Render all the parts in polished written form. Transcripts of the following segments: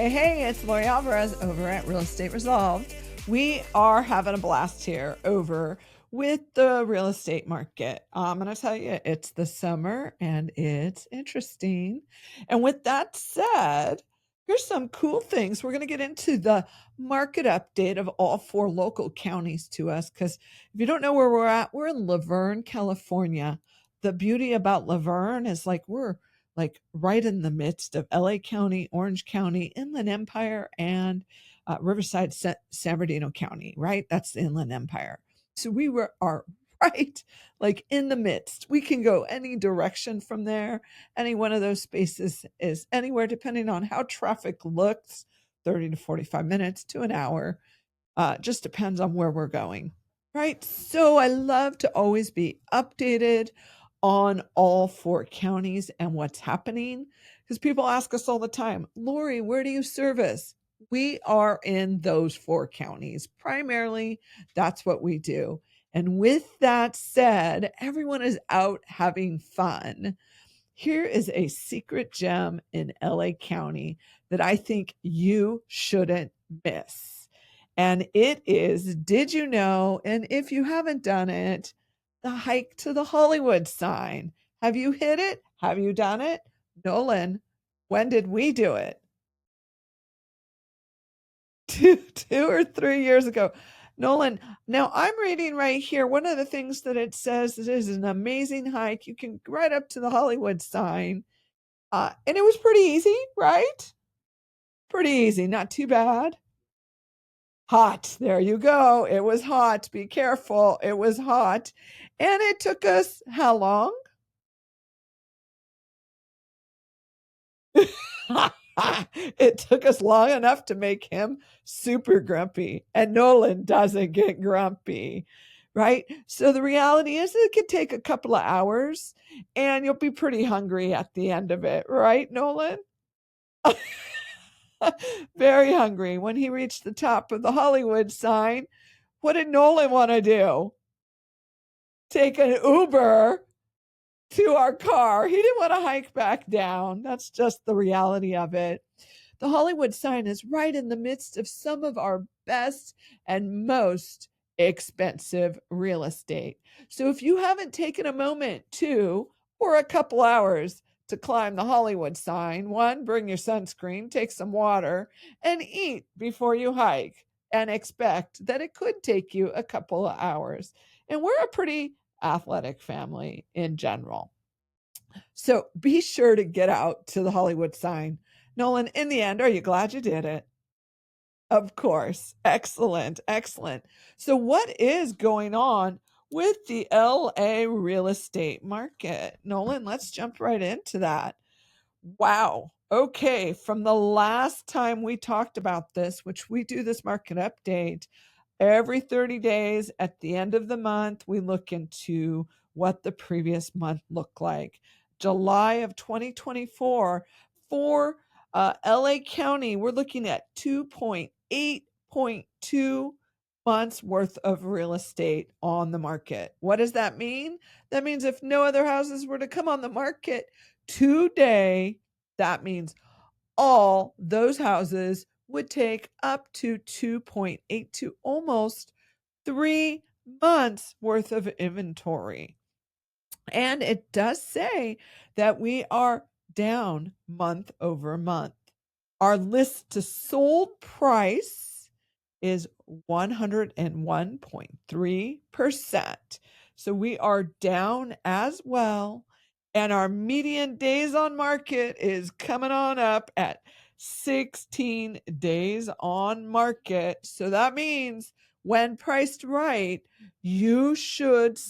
Hey, it's Lori Alvarez over at Real Estate Resolved. We are having a blast here over with the real estate market. I'm going to tell you, it's the summer and it's interesting. And with that said, here's some cool things. We're going to get into the market update of all 4 local counties to us, because if you don't know where we're at, we're in Laverne, California. The beauty about Laverne is we're right in the midst of LA County, Orange County, Inland Empire, and Riverside, San Bernardino County, right? That's the Inland Empire. So are right in the midst. We can go any direction from there. Any one of those spaces is anywhere, depending on how traffic looks, 30 to 45 minutes to an hour. Just depends on where we're going, right? So I love to always be updated on all 4 counties and what's happening, because people ask us all the time, Lori, where do you service? We are in those 4 counties. Primarily, that's what we do. And with that said, everyone is out having fun. Here is a secret gem in LA County that I think you shouldn't miss. And it is, did you know? And if you haven't done it, the hike to the Hollywood sign. Have you hit it? Have you done it? Nolan, when did we do it? Two or 3 years ago. Nolan, now I'm reading right here. One of the things that it says, it is an amazing hike. You can right up to the Hollywood sign. And it was pretty easy, right? Pretty easy, not too bad. Hot. There you go. It was hot. Be careful. It was hot. And it took us how long? It took us long enough to make him super grumpy. And Nolan doesn't get grumpy, right? So the reality is it could take a couple of hours and you'll be pretty hungry at the end of it, right, Nolan? Very hungry. When he reached the top of the Hollywood sign, what did Nolan want to do? Take an Uber to our car. He didn't want to hike back down. That's just the reality of it. The Hollywood sign is right in the midst of some of our best and most expensive real estate. So if you haven't taken a moment or a couple hours to climb the Hollywood sign, one, bring your sunscreen, take some water, and eat before you hike, and expect that it could take you a couple of hours. And we're a pretty athletic family in general. So be sure to get out to the Hollywood sign. Nolan, in the end, are you glad you did it? Of course. Excellent. Excellent. So, what is going on with the LA real estate market? Nolan, let's jump right into that. Wow. Okay. From the last time we talked about this, which we do this market update every 30 days at the end of the month, we look into what the previous month looked like. July of 2024 for LA County, we're looking at 2.8.2 months worth of real estate on the market. What does that mean? That means if no other houses were to come on the market today, that means all those houses would take up to 2.8 to almost 3 months worth of inventory. And it does say that we are down month over month. Our list to sold price is 101.3%. So we are down as well. And our median days on market is coming on up at 16 days on market. So that means when priced right, you should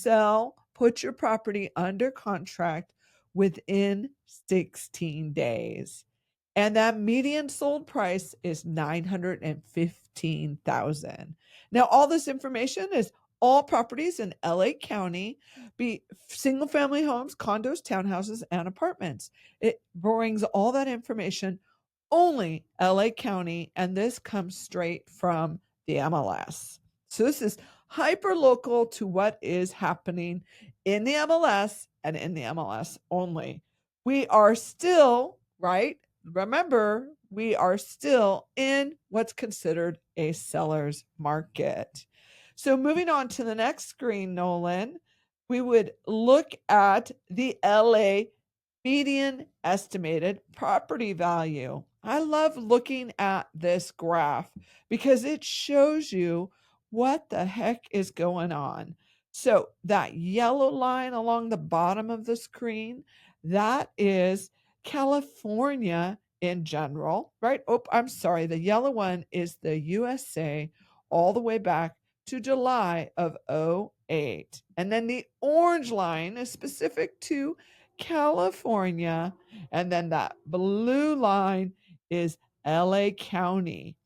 put your property under contract within 16 days. And that median sold price is $915,000. Now, all this information is all properties in LA County, be single family homes, condos, townhouses, and apartments. It brings all that information only LA County, and this comes straight from the MLS. So this is hyper local to what is happening in the MLS and in the MLS only. We are still, right? Remember, we are still in what's considered a seller's market. So moving on to the next screen, Nolan, we would look at the LA median estimated property value. I love looking at this graph because it shows you what the heck is going on. So that yellow line along the bottom of the screen, that is California in general, right? Oh, I'm sorry. The yellow one is the USA all the way back to July of '08. And then the orange line is specific to California. And then that blue line is LA County.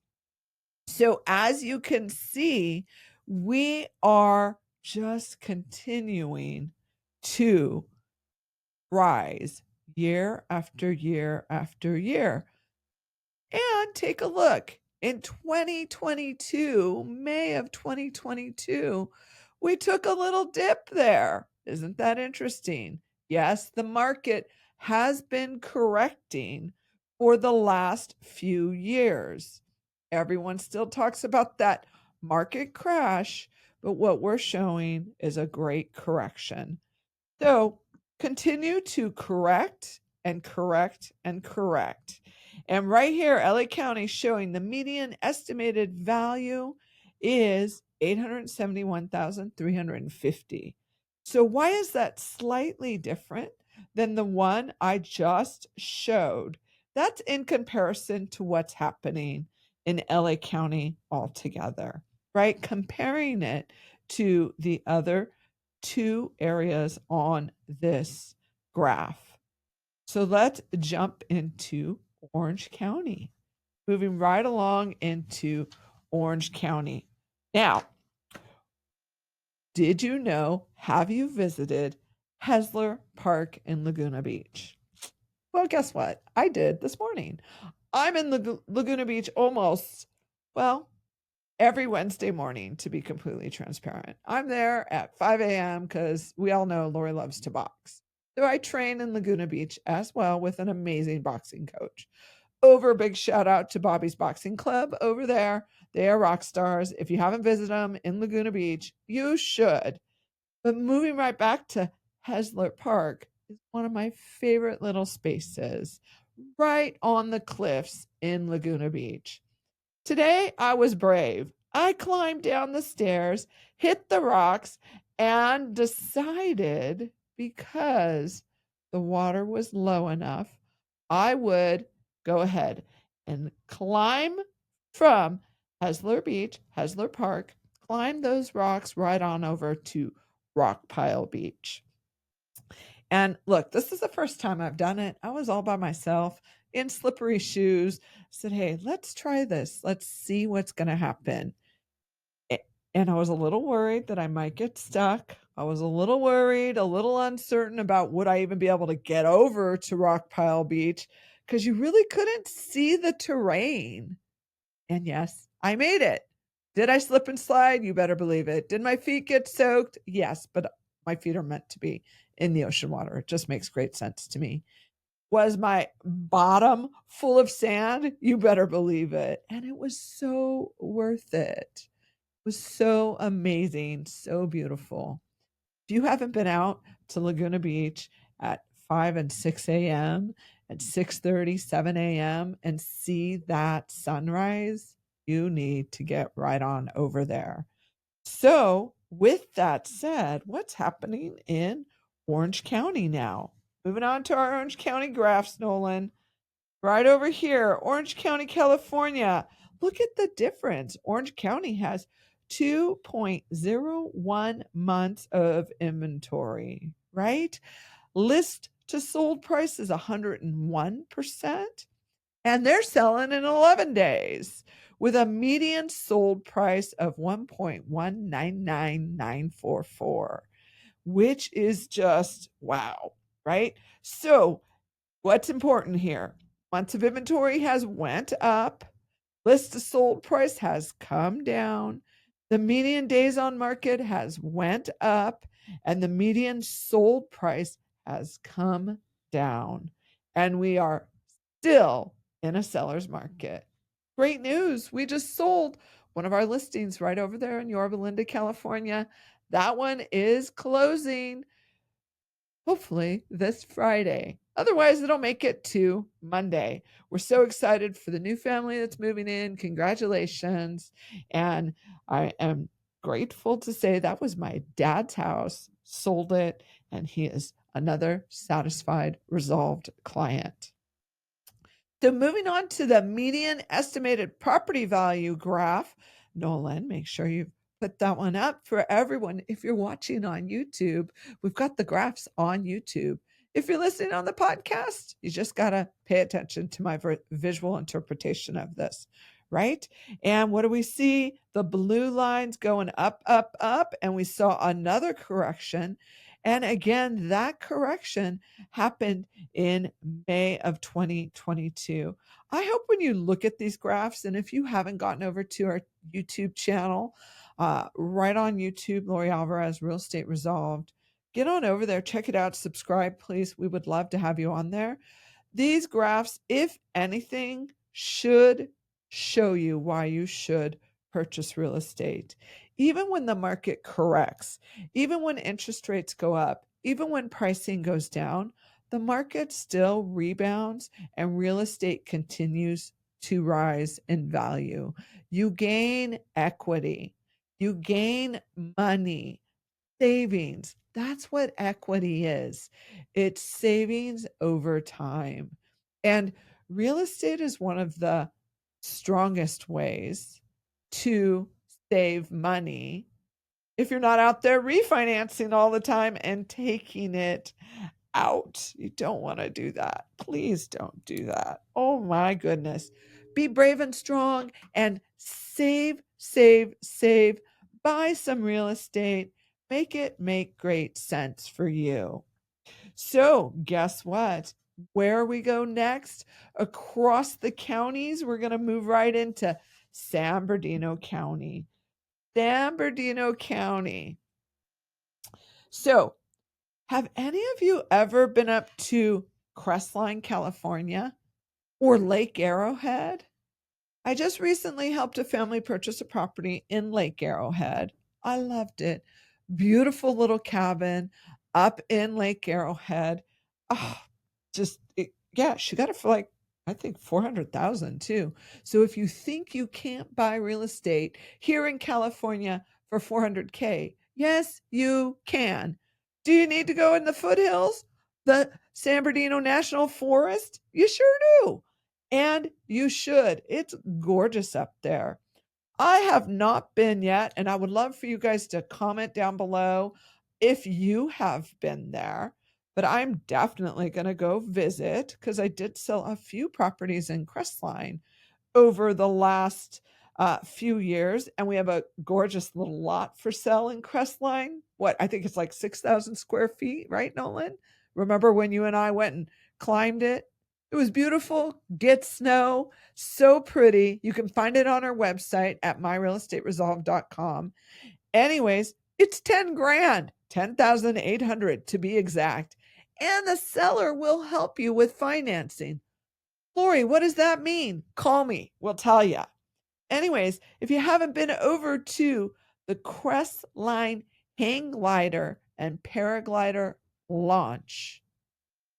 So as you can see, we are just continuing to rise year after year after year. And take a look. In 2022, May of 2022, we took a little dip there. Isn't that interesting? Yes, the market has been correcting for the last few years. Everyone still talks about that market crash, but what we're showing is a great correction. So continue to correct and correct and correct. And right here, LA County showing the median estimated value is 871,350. So why is that slightly different than the one I just showed? That's in comparison to what's happening in LA County altogether, right? Comparing it to the other two areas on this graph. So let's jump into Orange County, moving right along into Orange County. Now, did you know, have you visited Hesler Park in Laguna Beach? Well, guess what? I did this morning. I'm in Laguna Beach almost, well, every Wednesday morning, to be completely transparent. I'm there at 5 a.m. because we all know Lori loves to box. So I train in Laguna Beach as well with an amazing boxing coach. Over a big shout out to Bobby's Boxing Club over there. They are rock stars. If you haven't visited them in Laguna Beach, you should. But moving right back to Hesler Park is one of my favorite little spaces right on the cliffs in Laguna Beach. Today I was brave. I climbed down the stairs, hit the rocks, and decided, because the water was low enough, I would go ahead and climb from Hesler Beach, Hesler Park, climb those rocks right on over to Rock Pile Beach. And look, this is the first time I've done it. I was all by myself in slippery shoes. I said, hey, let's try this. Let's see what's going to happen. And I was a little worried that I might get stuck. I was a little worried, a little uncertain about would I even be able to get over to Rock Pile Beach because you really couldn't see the terrain. And yes, I made it. Did I slip and slide? You better believe it. Did my feet get soaked? Yes, but my feet are meant to be in the ocean water. It just makes great sense to me. Was my bottom full of sand? You better believe it. And it was so worth it. It was so amazing, so beautiful. If you haven't been out to Laguna Beach at 5 and 6 a.m., at 6:30, 7 a.m., and see that sunrise, you need to get right on over there. So, with that said, what's happening in Orange County now? Moving on to our Orange County graphs, Nolan. Right over here, Orange County, California. Look at the difference. Orange County has 2.01 months of inventory, right? List to sold price is 101%, and they're selling in 11 days with a median sold price of 1.199944, which is just wow, right? So, what's important here? Months of inventory has went up. List to sold price has come down. The median days on market has went up, and the median sold price has come down. And we are still in a seller's market. Great news. We just sold one of our listings right over there in Yorba Linda, California. That one is closing hopefully this Friday. Otherwise, it'll make it to Monday. We're so excited for the new family that's moving in. Congratulations. And I am grateful to say that was my dad's house, sold it, and he is another satisfied, resolved client. So moving on to the median estimated property value graph. Nolan, make sure you put that one up for everyone. If you're watching on YouTube, we've got the graphs on YouTube. If you're listening on the podcast, you just got to pay attention to my visual interpretation of this, right? And what do we see? The blue lines going up, up, up, and we saw another correction. And again, that correction happened in May of 2022. I hope when you look at these graphs, and if you haven't gotten over to our YouTube channel, right on YouTube, Lori Alvarez, Real Estate Resolved, get on over there, check it out, subscribe, please. We would love to have you on there. These graphs, if anything, should show you why you should purchase real estate. Even when the market corrects, even when interest rates go up, even when pricing goes down, the market still rebounds and real estate continues to rise in value. You gain equity, you gain money, savings. That's what equity is. It's savings over time. And real estate is one of the strongest ways to save money if you're not out there refinancing all the time and taking it out. You don't want to do that. Please don't do that. Oh my goodness. Be brave and strong and save, save, save. Buy some real estate. Make it make great sense for you. So, guess what? Where we go next? Across the counties, we're going to move right into San Bernardino County. San Bernardino County. So, have any of you ever been up to Crestline, California, or Lake Arrowhead? I just recently helped a family purchase a property in Lake Arrowhead. I loved it. Beautiful little cabin up in Lake Arrowhead. Oh, yeah, she got it for like, I think 400,000 too. So if you think you can't buy real estate here in California for 400K, yes, you can. Do you need to go in the foothills? The San Bernardino National Forest? You sure do. And you should. It's gorgeous up there. I have not been yet, and I would love for you guys to comment down below if you have been there. But I'm definitely going to go visit because I did sell a few properties in Crestline over the last few years, and we have a gorgeous little lot for sale in Crestline. What, I think it's like 6,000 square feet, right, Nolan? Remember when you and I went and climbed it? It was beautiful. Get snow, so pretty. You can find it on our website at myrealestateresolve.com. Anyways, it's 10 grand, 10,800 to be exact. And the seller will help you with financing. Lori, what does that mean? Call me. We'll tell you. Anyways, if you haven't been over to the Crestline Hang Glider and Paraglider launch,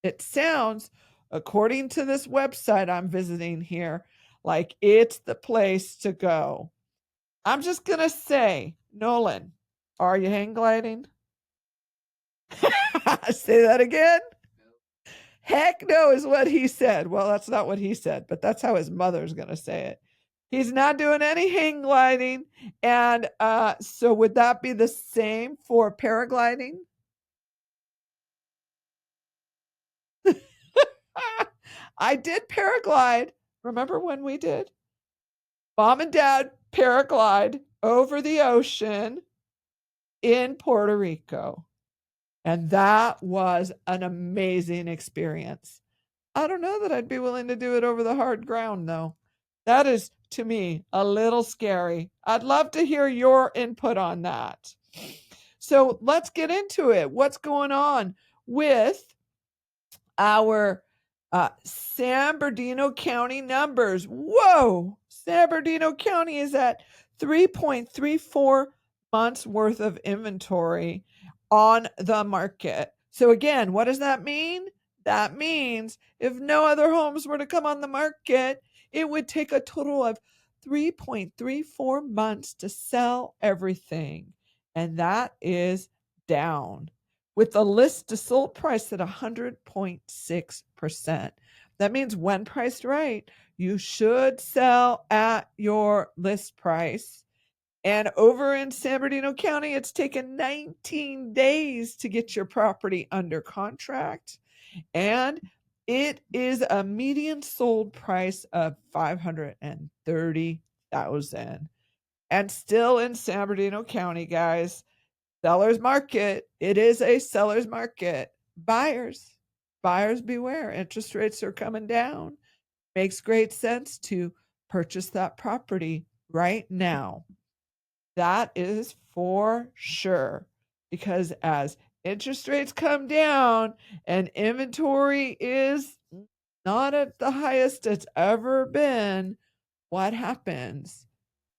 it sounds, according to this website I'm visiting here, like it's the place to go. I'm just going to say, Nolan, are you hang gliding? Say that again. Heck no is what he said. Well, that's not what he said, but that's how his mother's going to say it. He's not doing any hang gliding. And so would that be the same for paragliding? I did paraglide. Remember when we did? Mom and Dad paraglide over the ocean in Puerto Rico. And that was an amazing experience. I don't know that I'd be willing to do it over the hard ground, though. That is, to me, a little scary. I'd love to hear your input on that. So let's get into it. What's going on with our San Bernardino County numbers. Whoa! San Bernardino County is at 3.34 months worth of inventory on the market. So again, what does that mean? That means if no other homes were to come on the market, it would take a total of 3.34 months to sell everything. And that is down with the list to sold price at 100.6%. That means when priced right, you should sell at your list price. And over in San Bernardino County, it's taken 19 days to get your property under contract. And it is a median sold price of $530,000. And still in San Bernardino County, guys, seller's market. It is a seller's market. Buyers beware. Interest rates are coming down. Makes great sense to purchase that property right now. That is for sure. Because as interest rates come down and inventory is not at the highest it's ever been, what happens?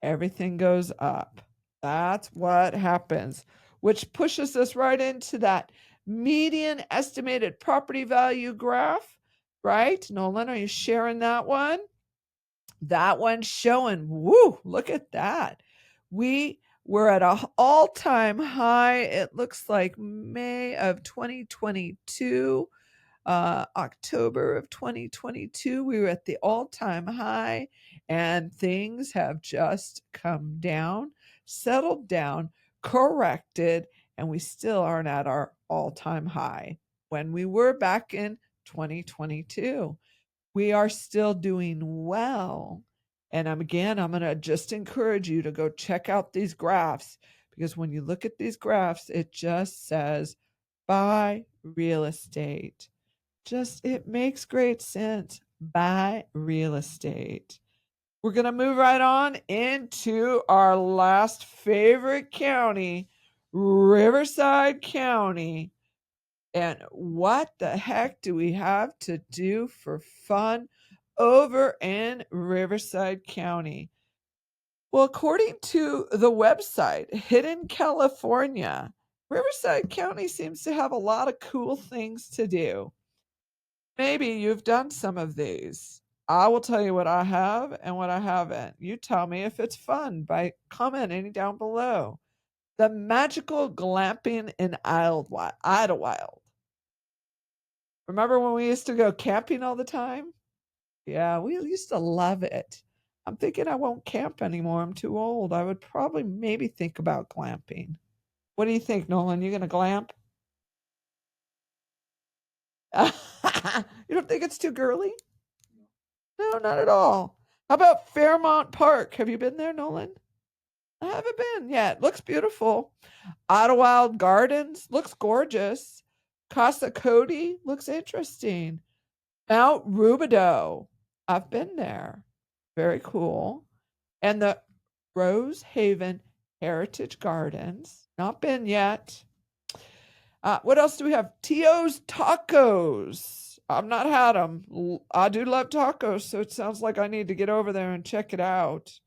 Everything goes up. That's what happens, which pushes us right into that median estimated property value graph, right? Nolan, are you sharing that one? That one's showing, woo, look at that. We were at an all-time high. It looks like May of 2022. October of 2022, we were at the all-time high, and things have just come down, settled down, corrected, and we still aren't at our all-time high when we were back in 2022. We are still doing well. And I'm going to just encourage you to go check out these graphs, because when you look at these graphs, it just says buy real estate. It makes great sense. Buy real estate. We're going to move right on into our last favorite county, Riverside County. And what the heck do we have to do for fun over in Riverside County? Well, according to the website, Hidden California, Riverside County seems to have a lot of cool things to do. Maybe you've done some of these. I will tell you what I have and what I haven't. You tell me if it's fun by commenting down below. The magical glamping in Idlewild. Remember when we used to go camping all the time? Yeah, we used to love it. I'm thinking I won't camp anymore. I'm too old. I would probably maybe think about glamping. What do you think, Nolan? You going to glamp? You don't think it's too girly? No, not at all. How about Fairmount Park? Have you been there, Nolan? I haven't been yet. Looks beautiful. Idlewild Gardens looks gorgeous. Casa Cody looks interesting. Mount Rubidoux. I've been there. Very cool. And the Rose Haven Heritage Gardens. Not been yet. What else do we have? Tio's Tacos. I've not had them. I do love tacos, so it sounds like I need to get over there and check it out.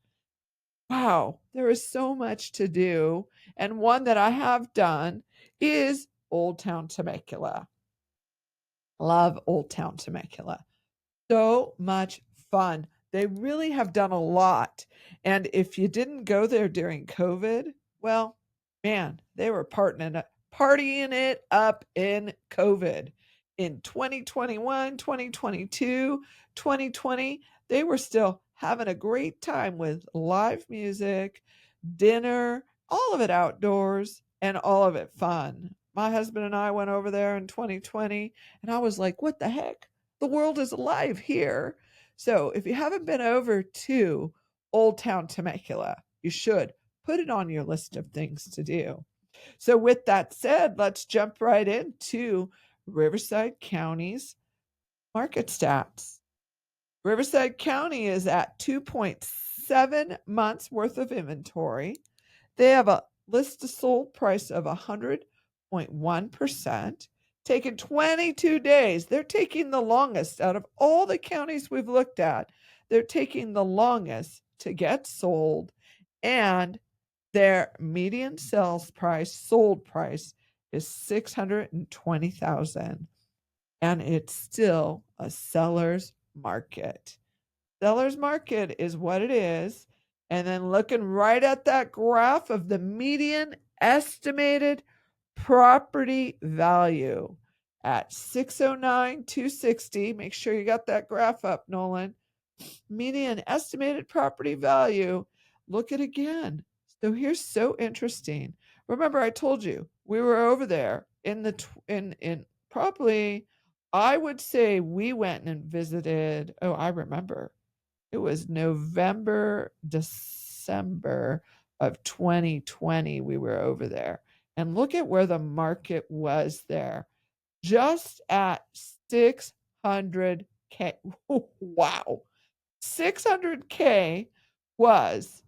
Wow, there is so much to do. And one that I have done is Old Town Temecula. Love Old Town Temecula. So much fun. They really have done a lot. And if you didn't go there during COVID, well, man, they were partying it up in COVID. In 2021, 2022, 2020, they were still having a great time with live music, dinner, all of it outdoors, and all of it fun. My husband and I went over there in 2020, and I was like, what the heck? The world is alive here. So if you haven't been over to Old Town Temecula, you should put it on your list of things to do. So with that said, let's jump right into Riverside County's market stats. Riverside County is at 2.7 months worth of inventory. They have a list to sold price of 100.1%. taken 22 days. They're taking the longest out of all the counties we've looked at. They're taking the longest to get sold, and their median sales price, sold price, is $620,000, and it's still a seller's market. Seller's market is what it is. And then looking right at that graph of the median estimated property value at 609,260. Make sure you got that graph up, Nolan. Median estimated property value. Look at it again. So here's so interesting. Remember, I told you we were over there in the in probably, I would say we went and visited. Oh, I remember. It was November, December of 2020 we were over there. And look at where the market was there. Just at 600K. Wow. 600K was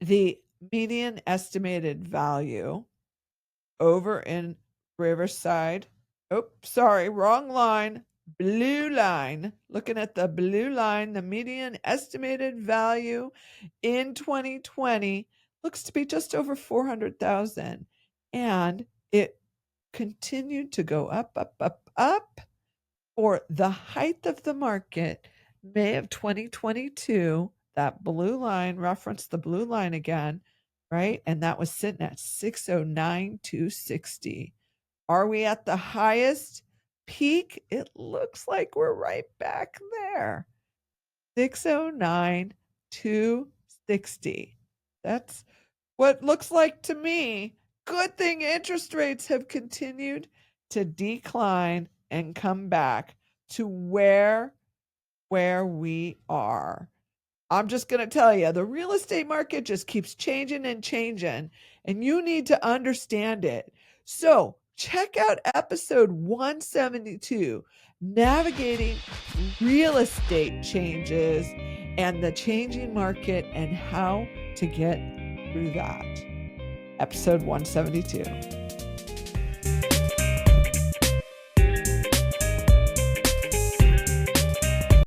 the median estimated value over in Riverside. Oh, sorry, wrong line. Blue line. Looking at the blue line, the median estimated value in 2020 looks to be just over 400,000, and it continued to go up, up, up, up for the height of the market. May of 2022, that blue line, reference the blue line again, right? And that was sitting at 609,260. Are we at the highest peak? It looks like we're right back there. 609,260. That's what looks like to me. Good thing interest rates have continued to decline and come back to where we are. I'm just going to tell you, the real estate market just keeps changing and changing, and you need to understand it. So check out episode 172, Navigating Real Estate Changes and the Changing Market and How to Get Through That. Episode 172.